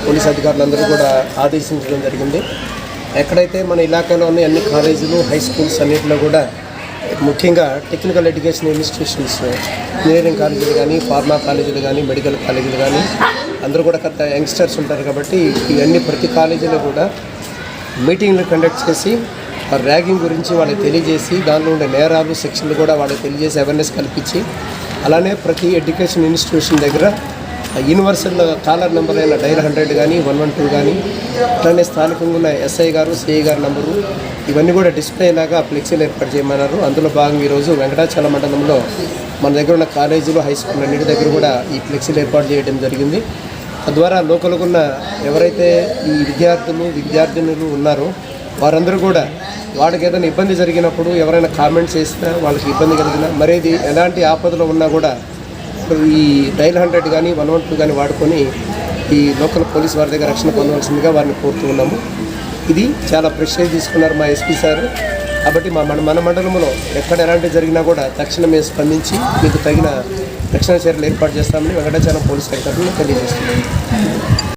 Police అధికారులందరూ కూడా ఆదేశించడం జరిగింది. ఎక్కడైతే మన ఇలాకాలో ఉన్న అన్ని కాలేజీలు, హై స్కూల్స్ అన్నింటిలో కూడా ముఖ్యంగా టెక్నికల్ ఎడ్యుకేషన్ ఇన్స్టిట్యూషన్స్, ఇంజనీరింగ్ కాలేజీలు కానీ, ఫార్మా కాలేజీలు కానీ, మెడికల్ కాలేజీలు కానీ అందరూ కూడా కొత్త యంగ్స్టర్స్ ఉంటారు కాబట్టి ఇవన్నీ ప్రతి కాలేజీలో కూడా మీటింగ్లు కండక్ట్ చేసి ర్యాగింగ్ గురించి వాళ్ళకి తెలియజేసి దానిలో ఉండే నేరాలు, శిక్షలు కూడా వాళ్ళకి తెలియజేసి అవేర్నెస్ కల్పించి, అలానే ప్రతి ఎడ్యుకేషన్ ఇన్స్టిట్యూషన్ దగ్గర యూనివర్సల్ కాలర్ నెంబర్ అయిన డైల్ 100 కానీ 112 కానీ అట్లానే స్థానికంగా ఉన్న ఎస్ఐ గారు, సిఐ గారు నంబరు ఇవన్నీ కూడా డిస్ప్లే లాగా ఫ్లెక్సీలు ఏర్పాటు చేయమన్నారు. అందులో భాగంగా ఈరోజు వెంకటాచలం మండలంలో మన దగ్గర ఉన్న కాలేజీలు, హై స్కూల్ అన్నిటి దగ్గర కూడా ఈ ఫ్లెక్సీలు ఏర్పాటు చేయడం జరిగింది. తద్వారా లోకల్గా ఉన్న ఎవరైతే ఈ విద్యార్థినులు ఉన్నారో వారందరూ కూడా వాళ్ళకి ఏదైనా ఇబ్బంది జరిగినప్పుడు, ఎవరైనా కామెంట్స్ చేసినా, వాళ్ళకి ఇబ్బంది కలిగినా, మరేది ఎలాంటి ఆపదలో ఉన్నా కూడా ఈ డైల్ 100 కానీ 112 కానీ వాడుకొని ఈ లోకల్ పోలీస్ వారి దగ్గర రక్షణ పొందవలసిందిగా వారిని కోరుతూ ఉన్నాము. ఇది చాలా ప్రెషర్ తీసుకున్నారు మా ఎస్పీ సార్. కాబట్టి మన మండలంలో ఎక్కడ ఎలాంటి జరిగినా కూడా తక్షణమే స్పందించి మీకు తగిన రక్షణ చర్యలు ఏర్పాటు చేస్తామని వెంకటాచలం పోలీస్ అధికారులు తెలియజేస్తున్నాం.